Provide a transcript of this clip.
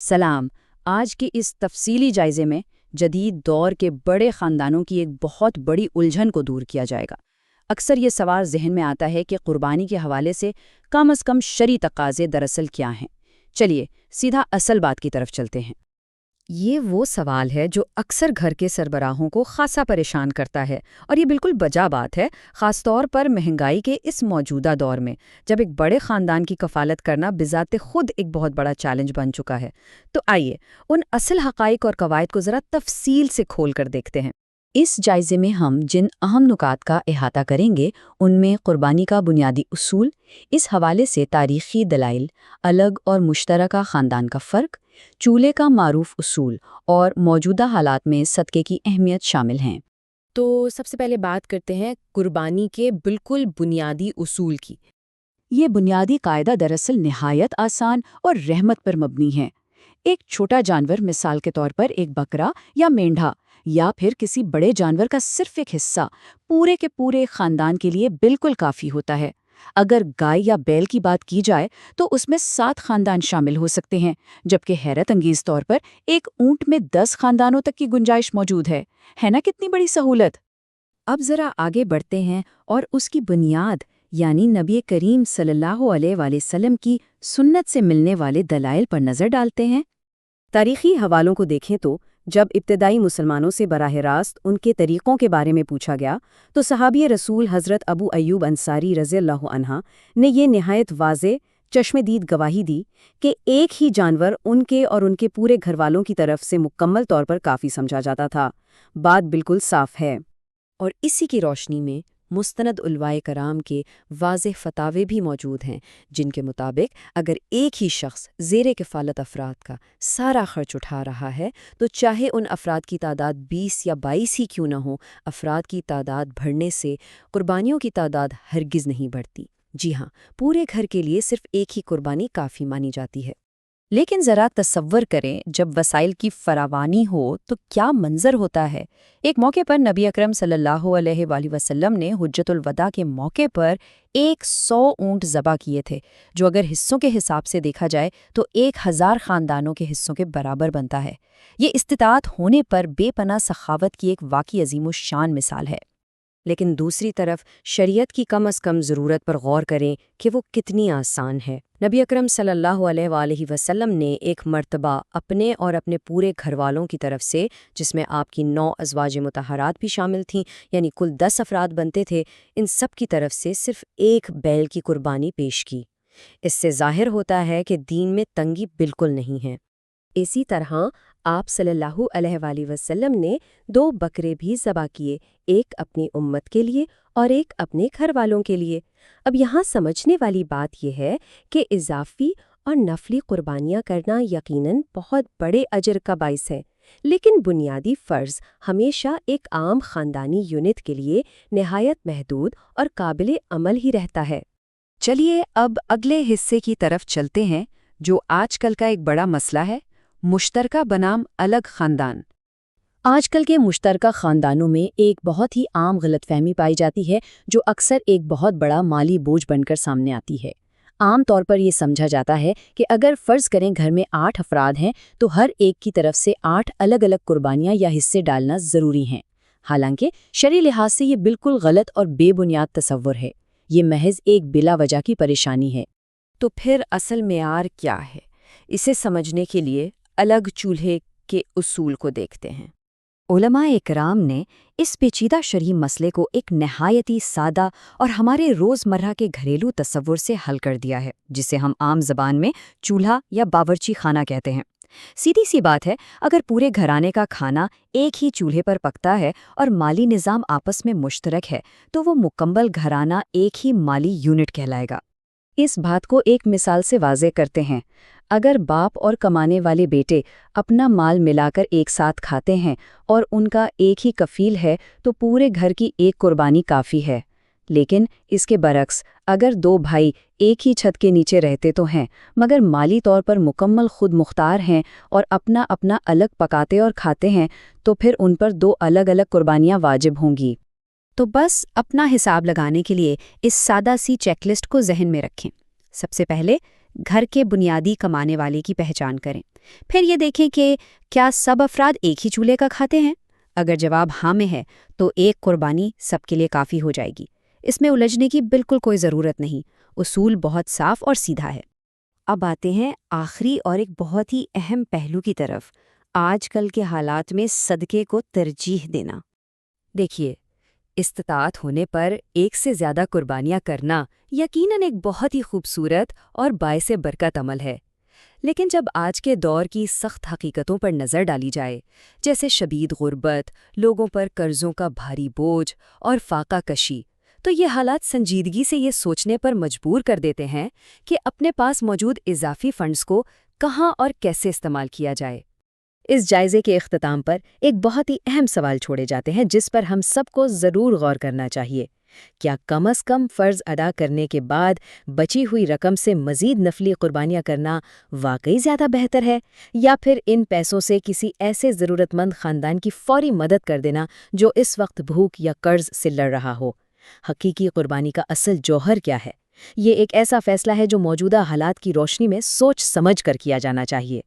سلام۔ آج کے اس تفصیلی جائزے میں جدید دور کے بڑے خاندانوں کی ایک بہت بڑی الجھن کو دور کیا جائے گا۔ اکثر یہ سوال ذہن میں آتا ہے کہ قربانی کے حوالے سے کم از کم شرعی تقاضے دراصل کیا ہیں۔ چلیے سیدھا اصل بات کی طرف چلتے ہیں۔ یہ وہ سوال ہے جو اکثر گھر کے سربراہوں کو خاصا پریشان کرتا ہے، اور یہ بالکل بجا بات ہے، خاص طور پر مہنگائی کے اس موجودہ دور میں، جب ایک بڑے خاندان کی کفالت کرنا بذات خود ایک بہت بڑا چیلنج بن چکا ہے۔ تو آئیے ان اصل حقائق اور قواعد کو ذرا تفصیل سے کھول کر دیکھتے ہیں۔ اس جائزے میں ہم جن اہم نکات کا احاطہ کریں گے ان میں قربانی کا بنیادی اصول، اس حوالے سے تاریخی دلائل، الگ اور مشترکہ خاندان کا فرق، چولہے کا معروف اصول اور موجودہ حالات میں صدقے کی اہمیت شامل ہیں۔ تو سب سے پہلے بات کرتے ہیں قربانی کے بالکل بنیادی اصول کی۔ یہ بنیادی قاعدہ دراصل نہایت آسان اور رحمت پر مبنی ہے۔ ایک چھوٹا جانور، مثال کے طور پر ایک بکرا یا مینڈھا، یا پھر کسی بڑے جانور کا صرف ایک حصہ پورے کے پورے خاندان کے لیے بالکل کافی ہوتا ہے۔ اگر گائے یا بیل کی بات کی جائے تو اس میں 7 خاندان شامل ہو سکتے ہیں، جبکہ حیرت انگیز طور پر ایک اونٹ میں 10 خاندانوں تک کی گنجائش موجود ہے نا؟ کتنی بڑی سہولت! اب ذرا آگے بڑھتے ہیں اور اس کی بنیاد یعنی نبی کریم صلی اللہ علیہ وآلہ وسلم کی سنت سے ملنے والے دلائل پر نظر ڈالتے ہیں۔ تاریخی حوالوں کو دیکھیں تو جب ابتدائی مسلمانوں سے براہ راست ان کے طریقوں کے بارے میں پوچھا گیا تو صحابی رسول حضرت ابو ایوب انصاری رضی اللہ عنہ نے یہ نہایت واضح چشم دید گواہی دی کہ ایک ہی جانور ان کے اور ان کے پورے گھر والوں کی طرف سے مکمل طور پر کافی سمجھا جاتا تھا۔ بات بالکل صاف ہے، اور اسی کی روشنی میں مستند علماء کرام کے واضح فتاوے بھی موجود ہیں، جن کے مطابق اگر ایک ہی شخص زیر کفالت افراد کا سارا خرچ اٹھا رہا ہے تو چاہے ان افراد کی تعداد 20 یا 22 ہی کیوں نہ ہو، افراد کی تعداد بڑھنے سے قربانیوں کی تعداد ہرگز نہیں بڑھتی۔ جی ہاں، پورے گھر کے لیے صرف ایک ہی قربانی کافی مانی جاتی ہے۔ لیکن ذرا تصور کریں، جب وسائل کی فراوانی ہو تو کیا منظر ہوتا ہے۔ ایک موقع پر نبی اکرم صلی اللہ علیہ وآلہ وسلم نے حجۃ الوداع کے موقع پر 100 اونٹ ذبح کیے تھے، جو اگر حصوں کے حساب سے دیکھا جائے تو 1000 خاندانوں کے حصوں کے برابر بنتا ہے۔ یہ استطاعت ہونے پر بے پناہ سخاوت کی ایک واقعی عظیم الشان مثال ہے۔ لیکن دوسری طرف شریعت کی کم از کم ضرورت پر غور کریں کہ وہ کتنی آسان ہے۔ نبی اکرم صلی اللہ علیہ وآلہ وسلم نے ایک مرتبہ اپنے اور اپنے پورے گھر والوں کی طرف سے، جس میں آپ کی 9 ازواج مطہرات بھی شامل تھیں، یعنی کل 10 افراد بنتے تھے، ان سب کی طرف سے صرف ایک بیل کی قربانی پیش کی۔ اس سے ظاہر ہوتا ہے کہ دین میں تنگی بالکل نہیں ہے۔ اسی طرح آپ صلی اللہ علیہ وآلہ وسلم نے 2 بکرے بھی ذبح کیے، ایک اپنی امت کے لیے اور ایک اپنے گھر والوں کے لیے۔ اب یہاں سمجھنے والی بات یہ ہے کہ اضافی اور نفلی قربانیاں کرنا یقیناً بہت بڑے اجر کا باعث ہے، لیکن بنیادی فرض ہمیشہ ایک عام خاندانی یونٹ کے لیے نہایت محدود اور قابل عمل ہی رہتا ہے۔ چلیے اب اگلے حصے کی طرف چلتے ہیں، جو آج کل کا ایک بڑا مسئلہ ہے، مشترکہ بنام الگ خاندان۔ آج کل کے مشترکہ خاندانوں میں ایک بہت ہی عام غلط فہمی پائی جاتی ہے، جو اکثر ایک بہت بڑا مالی بوجھ بن کر سامنے آتی ہے۔ عام طور پر یہ سمجھا جاتا ہے کہ اگر فرض کریں گھر میں 8 افراد ہیں تو ہر ایک کی طرف سے 8 الگ الگ قربانیاں یا حصے ڈالنا ضروری ہیں۔ حالانکہ شرعی لحاظ سے یہ بالکل غلط اور بے بنیاد تصور ہے۔ یہ محض ایک بلا وجہ کی پریشانی ہے۔ تو پھر اصل معیار کیا ہے؟ اسے سمجھنے کے لیے الگ چولہے کے اصول کو دیکھتے ہیں۔ علماء اکرام نے اس پیچیدہ شرعی مسئلے کو ایک نہایتی سادہ اور ہمارے روزمرہ کے گھریلو تصور سے حل کر دیا ہے، جسے ہم عام زبان میں چولہا یا باورچی خانہ کہتے ہیں۔ سیدھی سی بات ہے، اگر پورے گھرانے کا کھانا ایک ہی چولہے پر پکتا ہے اور مالی نظام آپس میں مشترک ہے تو وہ مکمل گھرانہ ایک ہی مالی یونٹ کہلائے گا۔ اس بات کو ایک مثال سے واضح کرتے ہیں۔ اگر باپ اور کمانے والے بیٹے اپنا مال ملا کر ایک ساتھ کھاتے ہیں اور ان کا ایک ہی کفیل ہے تو پورے گھر کی ایک قربانی کافی ہے۔ لیکن اس کے برعکس اگر 2 بھائی ایک ہی چھت کے نیچے رہتے تو ہیں، مگر مالی طور پر مکمل خود مختار ہیں اور اپنا اپنا الگ پکاتے اور کھاتے ہیں، تو پھر ان پر 2 الگ الگ قربانیاں واجب ہوں گی۔ تو بس اپنا حساب لگانے کے لیے اس سادہ سی چیک لسٹ کو ذہن میں رکھیں۔ سب سے پہلے گھر کے بنیادی کمانے والے کی پہچان کریں۔ پھر یہ دیکھیں کہ کیا سب افراد ایک ہی چولہے کا کھاتے ہیں؟ اگر جواب ہاں میں ہے تو ایک قربانی سب کے لیے کافی ہو جائے گی۔ اس میں الجھنے کی بالکل کوئی ضرورت نہیں، اصول بہت صاف اور سیدھا ہے۔ اب آتے ہیں آخری اور ایک بہت ہی اہم پہلو کی طرف، آج کل کے حالات میں صدقے کو ترجیح دینا۔ دیکھیے، استطاعت ہونے پر ایک سے زیادہ قربانیاں کرنا یقیناً ایک بہت ہی خوبصورت اور باعث برکت عمل ہے، لیکن جب آج کے دور کی سخت حقیقتوں پر نظر ڈالی جائے، جیسے شدید غربت، لوگوں پر قرضوں کا بھاری بوجھ اور فاقہ کشی، تو یہ حالات سنجیدگی سے یہ سوچنے پر مجبور کر دیتے ہیں کہ اپنے پاس موجود اضافی فنڈز کو کہاں اور کیسے استعمال کیا جائے۔ اس جائزے کے اختتام پر ایک بہت ہی اہم سوال چھوڑے جاتے ہیں جس پر ہم سب کو ضرور غور کرنا چاہیے۔ کیا کم از کم فرض ادا کرنے کے بعد بچی ہوئی رقم سے مزید نفلی قربانیاں کرنا واقعی زیادہ بہتر ہے، یا پھر ان پیسوں سے کسی ایسے ضرورت مند خاندان کی فوری مدد کر دینا جو اس وقت بھوک یا قرض سے لڑ رہا ہو؟ حقیقی قربانی کا اصل جوہر کیا ہے؟ یہ ایک ایسا فیصلہ ہے جو موجودہ حالات کی روشنی میں سوچ سمجھ کر کیا جانا چاہیے۔